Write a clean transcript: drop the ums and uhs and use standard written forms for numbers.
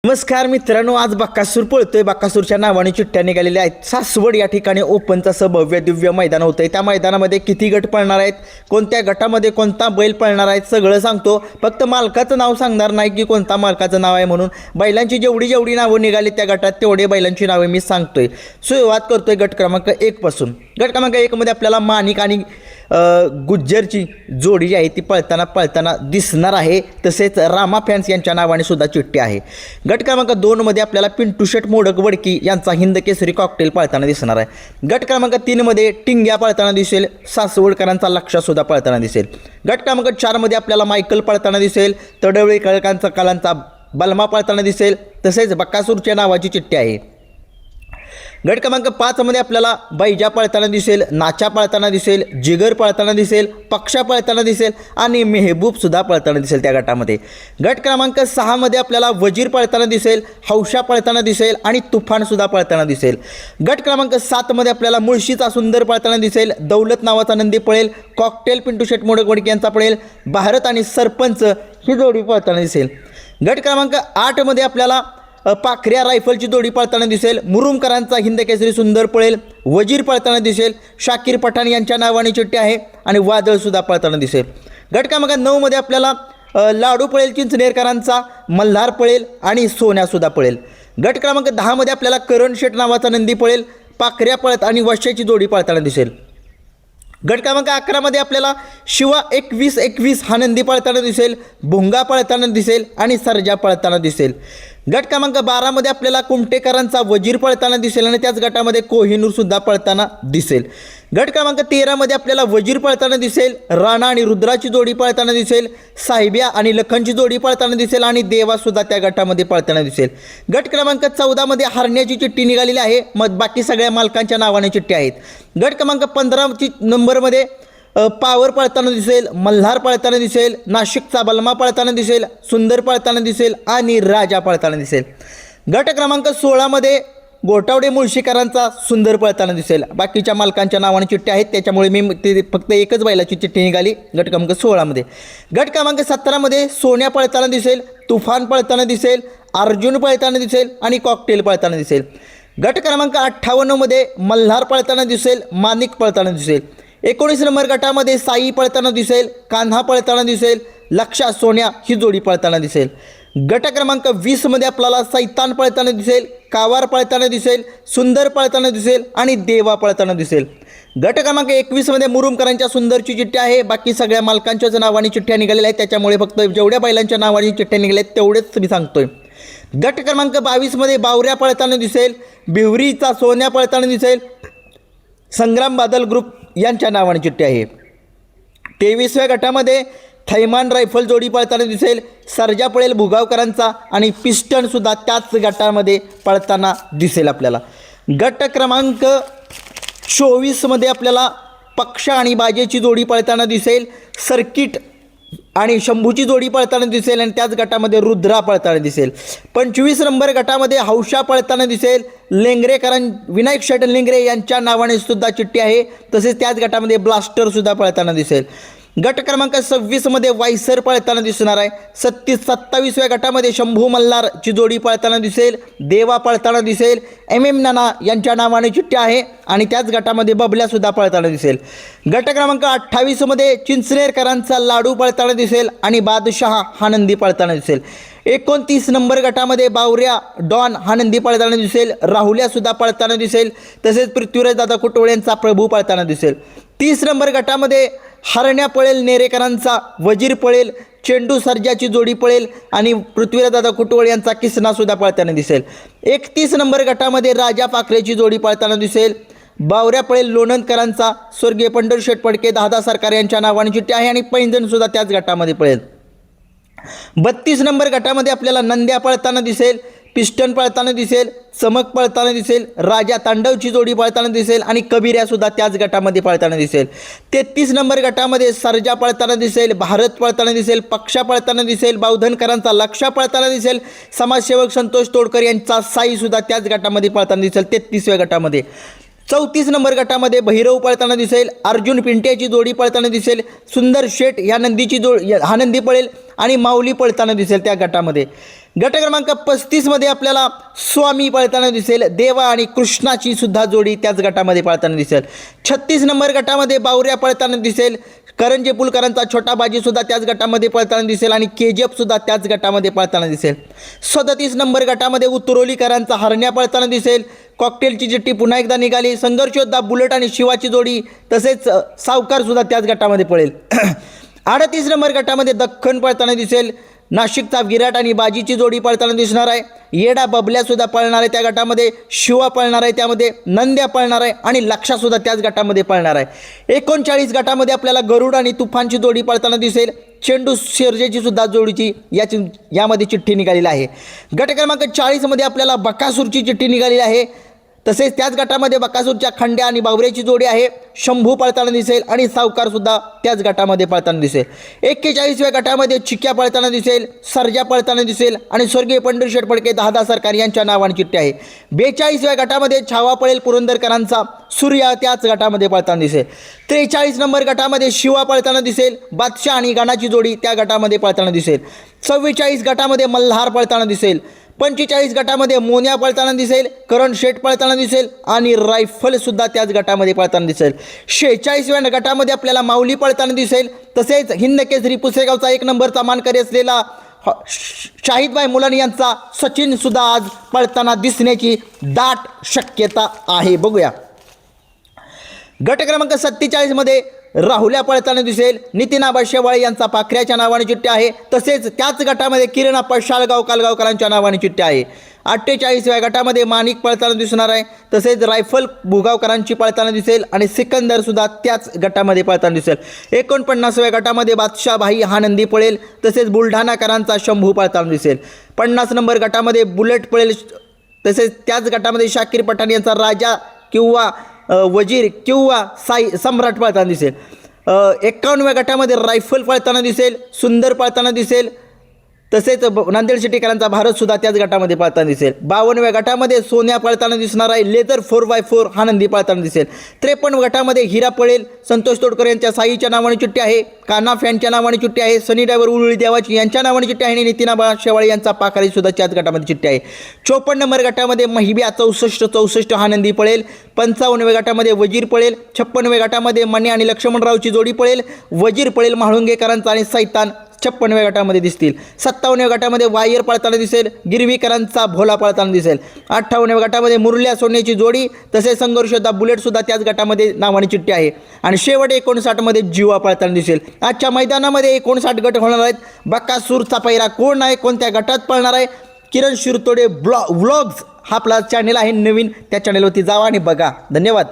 नमस्कार मित्रांनो, आज बकासूर पळतोय. बकासूरच्या नावाने चिठ्ठ्या निघालेल्या आहेत. सासवड या ठिकाणी ओपनचं असं भव्य दिव्य मैदान होतंय. त्या मैदानामध्ये किती गट पळणार आहेत, कोणत्या गटामध्ये कोणता बैल पळणार आहेत, सगळं सांगतो. फक्त मालकाचं नाव सांगणार नाही की कोणता मालकाचं नाव आहे म्हणून. बैलांची जेवढी नावं निघाली त्या गटात तेवढे बैलांची नावे मी सांगतोय. सुरुवात करतोय गट क्रमांक 1 पासून. गट क्रमांक 1 मध्ये आपल्याला माणिक आणि गुज्जरची जोडी जी आहे ती पळताना दिसणार आहे. तसेच रामा फॅन्स यांच्या नावाने सुद्धा चिठ्ठी आहे. गट क्रमांक 2 मध्ये आपल्याला पिंटू शेट मोडक वडकी यांचा हिंद केसरी कॉकटेल पळताना दिसणार आहे. गट क्रमांक 3 मध्ये टिंग्या पळताना दिसेल. सासवडकरांचा लक्ष्य सुद्धा पळताना दिसेल. गट क्रमांक 4 मध्ये आपल्याला मायकल पळताना दिसेल. तडवळे कळकांचा कलांचा बलमा पळताना दिसेल. तसेच बकासूरच्या नावाची चिठ्ठी आहे. गट क्रमांक 5 मध्ये आपल्याला बैजा पळताना दिसेल. नाचा पळताना दिसेल. जिगर पळताना दिसेल. पक्षा पळताना दिसेल आणि मेहबूब सुद्धा पळताना दिसेल त्या गटामध्ये. गट क्रमांक 6 मध्ये आपल्याला वजीर पळताना दिसेल. हौशा पळताना दिसेल आणि तुफान सुद्धा पळताना दिसेल. गट क्रमांक 7 मध्ये आपल्याला मुळशीचा सुंदर पळताना दिसेल. दौलत नावाचा नंदी पळेल. कॉकटेल पिंटू शेट मोडक वडकी यांचा पळेल. भारत आणि सरपंच ही जोडी पळताना दिसेल. गट क्रमांक 8 मध्ये आपल्याला पाखऱ्या रायफलची जोडी पळताना दिसेल. मुरुमकरांचा हिंद केसरी सुंदर पळेल. वजीर पळताना दिसेल. शाकीर पठाण यांच्या नावाने चिठ्ठी आहे आणि वादळ सुद्धा पळताना दिसेल. गट क्रमांक 9 मध्ये आपल्याला लाडू पळेल. चिंचनेरकरांचा मल्हार पळेल आणि सोन्या सुद्धा पळेल. गट क्रमांक 10 मध्ये आपल्याला करण शेठ नावाचा नंदी पळेल. पाखऱ्या पळत आणि वश्याची जोडी पळताना दिसेल. गट क्रमांक 11 मध्ये आपल्याला शिवा 21 हा नंदी पळताना दिसेल. भोंगा पळताना दिसेल आणि सर्जा पळताना दिसेल. गट क्रमांक 12 मध्ये आपल्याला कुमटेकरांचा वजीर पळताना दिसेल आणि त्याच गटामध्ये कोहिनूर सुद्धा पळताना दिसेल. गट क्रमांक 13 मध्ये आपल्याला वजीर पळताना दिसेल. राणा आणि रुद्राची जोडी पळताना दिसेल. साहेबिया आणि लखनची जोडी पळताना दिसेल आणि देवा सुद्धा त्या गटामध्ये पळताना दिसेल. गट क्रमांक 14 मध्ये हरण्याची चिठ्ठी निघालेली आहे. मग बाकी सगळ्या मालकांच्या नावाने चिठ्ठी आहेत. गट क्रमांक 15 नंबरमध्ये पावर पळताना दिसेल. मल्हार पळताना दिसेल. नाशिकचा बलमा पळताना दिसेल. सुंदर पळताना दिसेल आणि राजा पळताना दिसेल. गट क्रमांक 16 मध्ये गोटावडे मुळशीकरांचा सुंदर पळताना दिसेल. बाकीच्या मालकांच्या नावाने चिठ्ठी आहेत त्याच्यामुळे मी ते फक्त एकच बैलाची चिठ्ठी निघाली गट क्रमांक 16 मध्ये. गट क्रमांक 17 मध्ये सोन्या पळताना दिसेल. तुफान पळताना दिसेल. अर्जुन पळताना दिसेल आणि कॉकटेल पळताना दिसेल. गट क्रमांक 58 मध्ये मल्हार पळताना दिसेल. माणिक पळताना दिसेल. 19 नंबर गटामध्ये साई पळताना दिसेल. कान्हा पळताना दिसेल. लक्षा सोन्या ही जोडी पळताना दिसेल. गट क्रमांक 20 मध्ये आपल्याला सैतान पळताना दिसेल. कावार पळताना दिसेल. सुंदर पळताना दिसेल आणि देवा पळताना दिसेल. गट क्रमांक 21 मध्ये मुरुमकरांच्या सुंदरची चिठ्ठी आहे. बाकी सगळ्या मालकांच्याच नावाने चिठ्ठ्या निघालेल्या आहेत त्याच्यामुळे फक्त जेवढ्या बैलांच्या नावाने चिठ्ठ्या निघाल्या आहेत तेवढेच मी सांगतोय. गट क्रमांक 22 मध्ये बावऱ्या पळताना दिसेल. बिवरीचा सोन्या पळताना दिसेल. संग्राम बादल ग्रुप यांच्या नावाने चिठ्ठी आहे. 23व्या गटामध्ये थैमान रायफल जोडी पळताना दिसेल. सर्जा पळेल भुगावकरांचा आणि पिस्टन सुद्धा त्याच गटामध्ये पळताना दिसेल आपल्याला. गट क्रमांक 24 मध्ये आपल्याला पक्षा आणि बाजेची जोडी पळताना दिसेल. सर्किट आणि शंभूची जोडी पळताना दिसेल आणि त्याच गटामध्ये रुद्रा पळताना दिसेल. 25 नंबर गटामध्ये हौशा पळताना दिसेल. विनायक शेट लेंगरे यांच्या नावाने सुद्धा चिठ्ठी आहे. तसेच त्याच गटामध्ये ब्लास्टर सुद्धा पळताना दिसेल. गट क्रमांक 26 मध्ये वायसर पळताना दिसणार आहे. 27व्या गटामध्ये शंभू मल्हारची जोडी पळताना दिसेल. देवा पळताना दिसेल. नाना यांच्या नावाने चिठ्ठी आहे आणि त्याच गटामध्ये बबल्या सुद्धा पळताना दिसेल. गट क्रमांक 28 मध्ये चिंचनेरकरांचा लाडू पळताना दिसेल आणि बादशहा हा नंदी पळताना दिसेल. 29 नंबर गटामध्ये बावऱ्या डॉन हा नंदी पळताना दिसेल. राहुल्या सुद्धा पळताना दिसेल. तसेच पृथ्वीराज दादा कुटवळे यांचा प्रभू पळताना दिसेल. 30 नंबर गटामध्ये हरण्या पळेल. नेरेकरांचा वजीर पळेल. चेंडू सर्जाची जोडी पळेल आणि पृथ्वीराज दादा कुटवळे यांचा किसना सुद्धा पळताना दिसेल. 31 नंबर गटामध्ये राजा पाखरेची जोडी पळताना दिसेल. बावऱ्या पळेल लोणंदकरांचा. स्वर्गीय पंढरशेठ पडके दादा सरकार यांच्या नावाने चिठ्ठी आहे आणि पैंजण सुद्धा त्याच गटामध्ये पळेल. 32 नंबर गटामध्ये आपल्याला नंद्या पळताना दिसेल. पिस्टन पळताना दिसेल. चमक पळताना दिसेल. राजा तांडवची जोडी पळताना दिसेल आणि कबिऱ्या सुद्धा त्याच गटामध्ये पळताना दिसेल. 33 नंबर गटामध्ये सर्जा पळताना दिसेल. भारत पळताना दिसेल. पक्षा पळताना दिसेल. बावधनकरांचा लक्षा पळताना दिसेल. समाजसेवक संतोष तोडकर यांचा साई सुद्धा त्याच गटामध्ये पळताना दिसेल. 33व्या गटामध्ये 34 नंबर गटामध्ये भैरव पळताना दिसेल. अर्जुन पिंट्याची जोडी पळताना दिसेल. सुंदर शेठ या नंदीची हा नंदी पळेल आणि माऊली पळताना दिसेल त्या गटामध्ये. गट क्रमांक 35 मध्ये आपल्याला स्वामी पळताना दिसेल, देवा आणि कृष्णाची सुद्धा जोडी त्याच गटामध्ये पळताना दिसेल. 36 नंबर गटामध्ये बावऱ्या पळताना दिसेल, करंजे पुलकरांचा छोटा बाजी सुद्धा त्याच गटामध्ये पळताना दिसेल आणि KGF सुद्धा त्याच गटामध्ये पळताना दिसेल. 37 नंबर गटामध्ये उतरोलीकरांचा हरण्या पळताना दिसेल, कॉकटेलची चिठ्ठी पुन्हा एकदा निघाली, संघर्षयोद्धा बुलेट आणि शिवाची जोडी तसेच सावकार सुद्धा त्याच गटामध्ये पळेल. 38 नंबर गटामध्ये दख्खन पळताना दिसेल, नाशिकचा विराट आणि बाजीची जोडी पळताना दिसणार आहे. येडा बबल्या सुद्धा पळणार आहे त्या गटामध्ये, शिवा पळणार आहे त्यामध्ये, नंद्या पळणार आहे आणि लक्षा सुद्धा त्याच गटामध्ये पळणार आहे. 39 गटामध्ये आपल्याला गरुड आणि तुफानची जोडी पळताना दिसेल, चेंडू शेरजेची सुद्धा जोडीची यामध्ये चिठ्ठी निघालेली आहे. गट क्रमांक 40 मध्ये आपल्याला बकासूरची चिठ्ठी निघालेली आहे. तसेच त्याच गटामध्ये बकासूरच्या खंड्या आणि बावऱ्याची जोडी आहे, शंभू पळताना दिसेल आणि सावकार सुद्धा त्याच गटामध्ये पळताना दिसेल. 41व्या गटामध्ये चिक्या पळताना दिसेल, सर्जा पळताना दिसेल आणि स्वर्गीय पंढरीशेठ फडके दादा सरकार यांच्या नावाने चिठ्ठी आहे. 42व्या गटामध्ये छावा पळेल पुरंदरकरांचा, सूर्या त्याच गटामध्ये पळताना दिसेल. 43 नंबर गटामध्ये शिवा पळताना दिसेल, बादशाह आणि गणाची जोडी त्या गटामध्ये पळताना दिसेल. 44 गटामध्ये मल्हार पळताना दिसेल. 45 गटामध्ये मोन्या पळताना दिसेल, करण शेठ पळताना दिसेल आणि रायफल सुद्धा त्याच गटामध्ये पळताना दिसेल. 46व्या गटामध्ये आपल्याला माऊली पळताना दिसेल. तसेच हिंद केसरी पुसेगावचा 1 नंबरचा मानकरी असलेला शाहिदभाई मुलानी यांचा सचिन सुद्धा आज पळताना दिसण्याची दाट शक्यता आहे. बघूया. गट क्रमांक 47 मध्ये राहुल्या पळताना दिसेल, नितीनाबा शेवाळे यांचा पाखऱ्याच्या नावाने चिठ्ठी आहे. तसेच त्याच गटामध्ये किरणाप्पा शाळगाव कालगावकरांच्या नावाने चिठ्ठी आहे. 48व्या गटामध्ये माणिक पळताना दिसणार आहे. तसेच रायफल भुगावकरांची पळताना दिसेल आणि सिकंदर सुद्धा त्याच गटामध्ये पळताना दिसेल. 49व्या गटामध्ये बादशाह भाई हा नंदी पळेल. तसेच बुलढाणाकरांचा शंभू पळताना दिसेल. 50 नंबर गटामध्ये बुलेट पळेल. तसेच त्याच गटामध्ये शाकीर पठाण यांचा राजा किंवा वजीर किंवा सम्राट पळताना दिसेल. 51व्या गटामध्ये रायफल पळताना दिसेल, सुंदर पळताना दिसेल. तसेच नांदेड सिटीकरांचा भारत सुद्धा त्याच गटामध्ये पळताना दिसेल. 52व्या गटामध्ये सोन्या पळताना दिसणार आहे, लेझर 4x4 हा नंदी पळताना दिसेल. 53 गटामध्ये हिरा पळेल, संतोष तोडकर यांच्या साईच्या नावाने चिठ्ठी आहे, काना फॅनच्या नावाने चिठ्ठी आहे, सनी ड्रायव्हर उरुळी देवाची यांच्या नावाने चिठ्ठी आहे आणि नितीनाबा शेवाळे यांचा पाखारी सुद्धा त्याच गटामध्ये चिठ्ठी आहे. 54 नंबर गटामध्ये महिब्या 64 हा नंदी पळेल. 55व्या गटामध्ये वजीर पळेल. 56व्या गटामध्ये मने आणि लक्ष्मणरावची जोडी पळेल. वजीर पळेल म्हाळुंगेकरांचा आणि सैतान 56व्या गटामध्ये दिसतील. 57व्या गटामध्ये वायर पळताना दिसेल, गिरवीकरांचा भोला पळताना दिसेल. 58व्या गटामध्ये मुरल्या सोन्याची जोडी तसेच संघर्षयोद्धा बुलेट सुद्धा त्याच गटामध्ये नावाने चिठ्ठी आहे आणि शेवट 59 मध्ये जीवा पळताना दिसेल. आजच्या मैदानामध्ये 59 गट होणार आहेत. बकासूरचा पैरा कोण आहे, कोणत्या गटात पळणार आहे, किरण शिरतोडे व्लॉग्स हा आपला चॅनल आहे नवीन, त्या चॅनलवरती जावा आणि बघा. धन्यवाद.